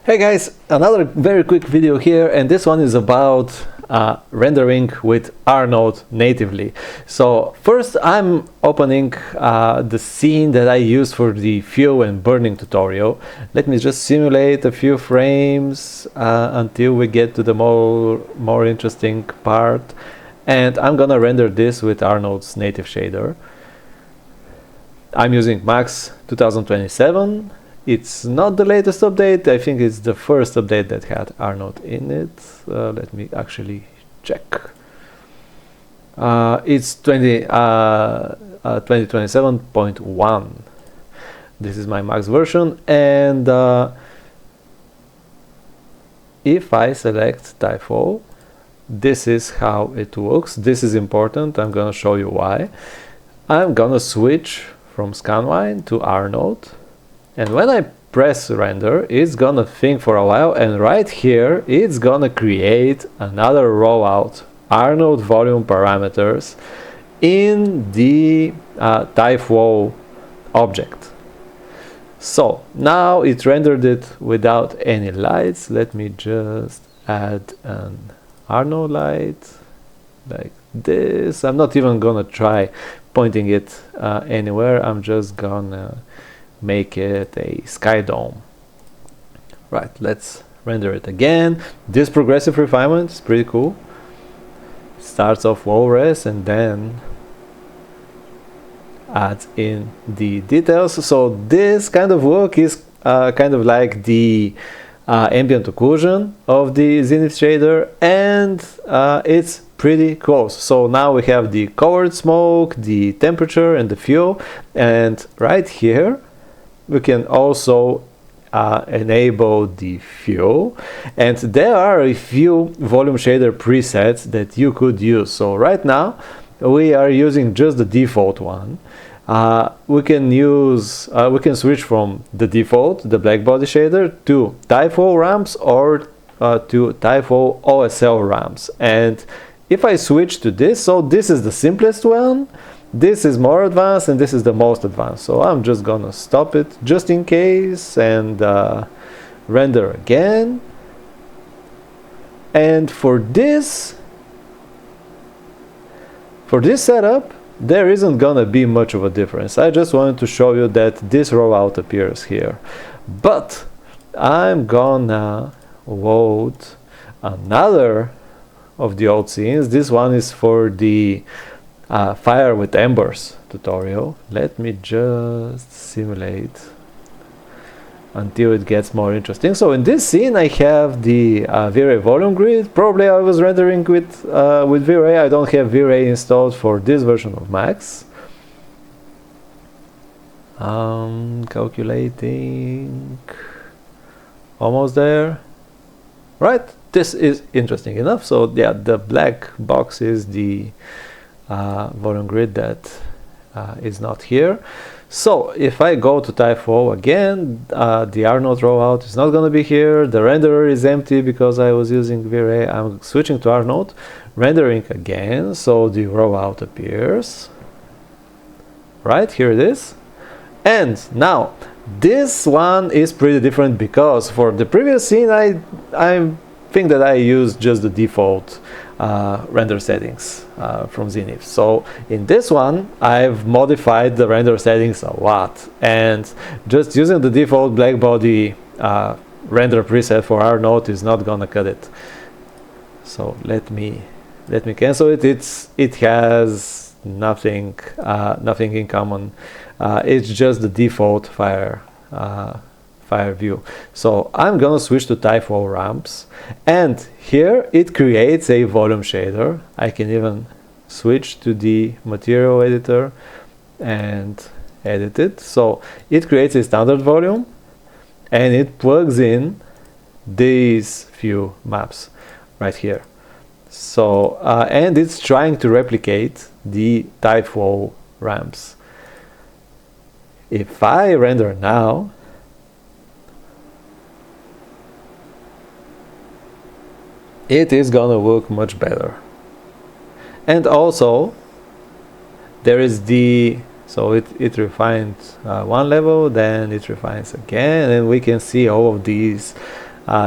Hey guys, another very quick video here, and this one is about rendering with Arnold natively. So first I'm opening the scene that I used for the fuel and burning tutorial. Let me just simulate a few frames until we get to the more interesting part, and I'm gonna render this with Arnold's native shader. I'm using Max 2027. It's not the latest update. I think it's the first update that had Arnold in it. Let me actually check. It's 2027.1. This is my Max version, and if I select tyFlow, this is how it looks. This is important. I'm gonna show you why. I'm gonna switch from scanline to Arnold. And when I press render, it's gonna think for a while, and right here it's gonna create another rollout Arnold volume parameters in the tyFlow object. So now it rendered it without any lights. Let me just add an Arnold light like this. I'm not even gonna try pointing it anywhere. I'm just gonna make it a sky dome. Right, let's render it again. This progressive refinement is pretty cool. Starts off low res and then adds in the details. So this kind of look is kind of like the ambient occlusion of the Zenith shader, and it's pretty close. So now we have the colored smoke, the temperature, and the fuel, and right here we can also enable the fuel, and there are a few volume shader presets that you could use. So right now we are using just the default one. We can switch from the default, the black body shader, to tyFlow ramps or to tyFlow OSL ramps. And if I switch to this, so this is the simplest one, this is more advanced, and this is the most advanced. So I'm just gonna stop it just in case and render again. And for this setup, there isn't gonna be much of a difference. I just wanted to show you that this rollout appears here. But I'm gonna load another of the old scenes. This one is for the fire with embers tutorial. Let me just simulate until it gets more interesting. So in this scene I have the V-Ray volume grid. Probably I was rendering with V-Ray. I don't have V-Ray installed for this version of Max. Calculating, almost there. Right, this is interesting enough. So yeah, the black box is the volume grid that is not here. So if I go to tyFlow again, the Arnold rollout is not going to be here. The renderer is empty because I was using V-Ray. I'm switching to Arnold, rendering again, so the rollout appears. Right, here it is. And now this one is pretty different because for the previous scene I think that I used just the default render settings from Zenith. So in this one I've modified the render settings a lot, and just using the default black body render preset for Arnold is not gonna cut it. So let me cancel it. It has nothing in common. It's just the default fire view. So I'm gonna switch to tyFlow ramps, and here it creates a volume shader. I can even switch to the material editor and edit it. So it creates a standard volume and it plugs in these few maps right here. So and it's trying to replicate the tyFlow ramps. If I render now, it is gonna look much better. And also there is so it refines one level, then it refines again, and we can see all of these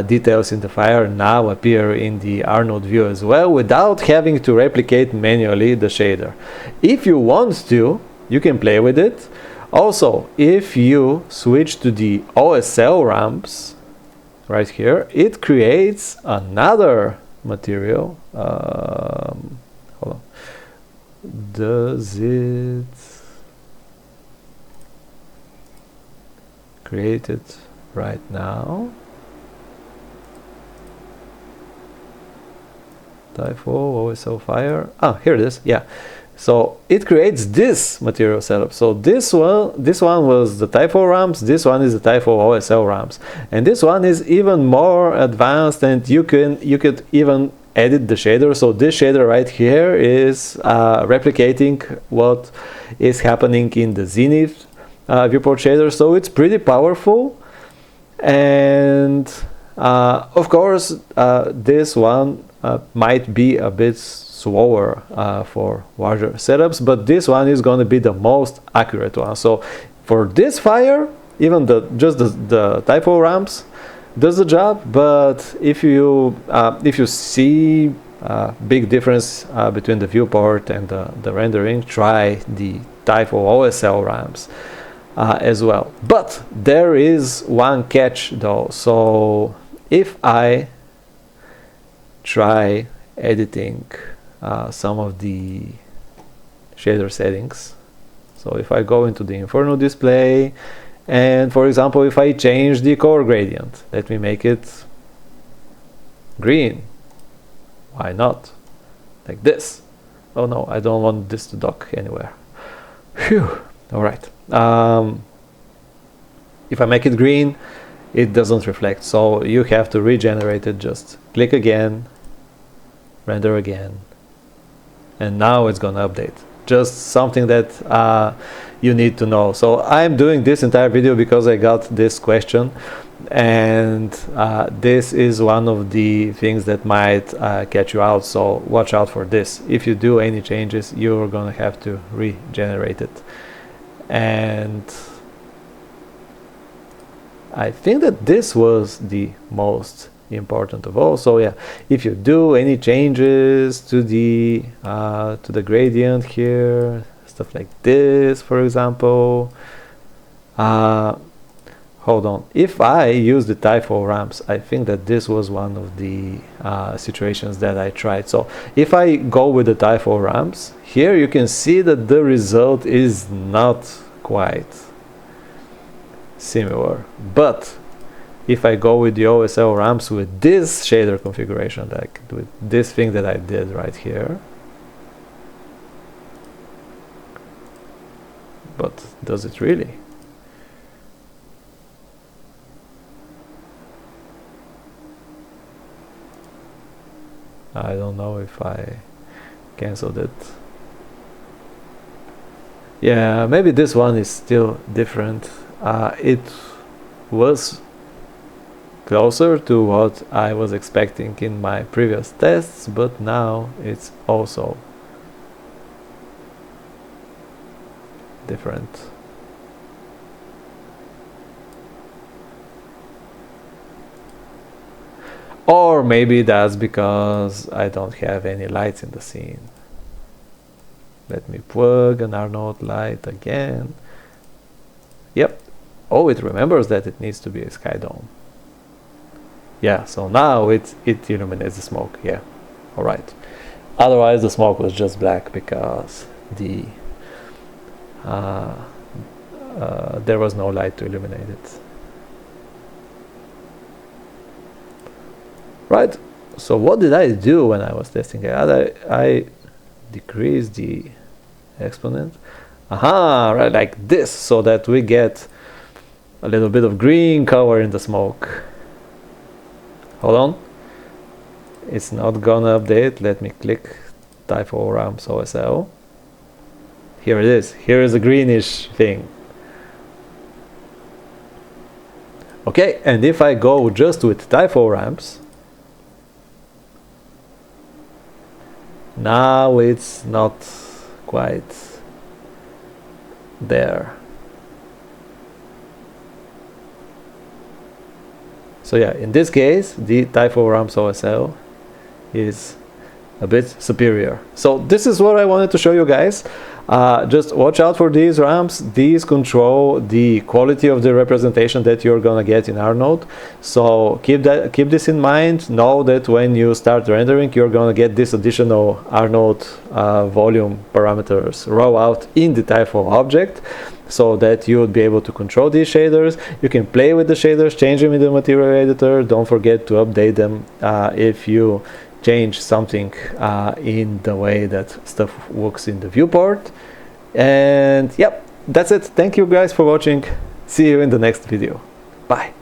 details in the fire now appear in the Arnold view as well, without having to replicate manually the shader. If you want to, you can play with it. Also, if you switch to the OSL ramps right here, it creates another material. Hold on. Does it create it right now? tyFlow, OSL fire. Ah, here it is. Yeah. So it creates this material setup. So this one was the tyFlow ramps. This one is the tyFlow OSL ramps, and this one is even more advanced. And you could even edit the shader. So this shader right here is replicating what is happening in the Zenith viewport shader. So it's pretty powerful. And of course, this one might be a bit slower for larger setups, but this one is going to be the most accurate one. So for this fire, even just the tyFlow ramps does the job. But if you see big difference between the viewport and the rendering, try the tyFlow OSL ramps as well. But there is one catch though. So if I try editing some of the shader settings, so if I go into the Inferno display, and for example, if I change the color gradient, let me make it green. Why not? Like this. Oh no, I don't want this to dock anywhere. Phew. All right. If I make it green, it doesn't reflect, so you have to regenerate it. Just click again, render again, and now it's gonna update. Just something that you need to know. So I'm doing this entire video because I got this question, and this is one of the things that might catch you out, so watch out for this. If you do any changes, you're gonna have to regenerate it. And I think that this was the most important of all. So yeah, if you do any changes to the gradient here, stuff like this, for example, hold on, if I use the tyFlow ramps, I think that this was one of the situations that I tried. So if I go with the tyFlow ramps, here you can see that the result is not quite similar. But if I go with the OSL ramps with this shader configuration, like with this thing that I did right here, but does it really? I don't know if I canceled it. Yeah, maybe this one is still different. It was closer to what I was expecting in my previous tests, but now it's also different. Or maybe that's because I don't have any lights in the scene. Let me plug an Arnold light again. Yep. Oh, it remembers that it needs to be a sky dome. Yeah, so now it illuminates the smoke. Yeah, all right. Otherwise, the smoke was just black because the there was no light to illuminate it. Right. So what did I do when I was testing it? I decreased the exponent. Aha, right, like this, so that we get a little bit of green color in the smoke. Hold on, it's not gonna update. Let me click tyFlow ramps OSL. Here it is. Here is a greenish thing. Okay, and if I go just with tyFlow ramps, now it's not quite there. So yeah, in this case, the tyFlow ramps OSL is a bit superior. So this is what I wanted to show you guys. Just watch out for these ramps. These control the quality of the representation that you're gonna get in Arnold. So keep this in mind. Know that when you start rendering, you're gonna get this additional Arnold volume parameters roll out in the tyFlow object, so that you would be able to control these shaders. You can play with the shaders, change them in the material editor. Don't forget to update them if you change something in the way that stuff works in the viewport. And yep, that's it. Thank you guys for watching. See you in the next video. Bye.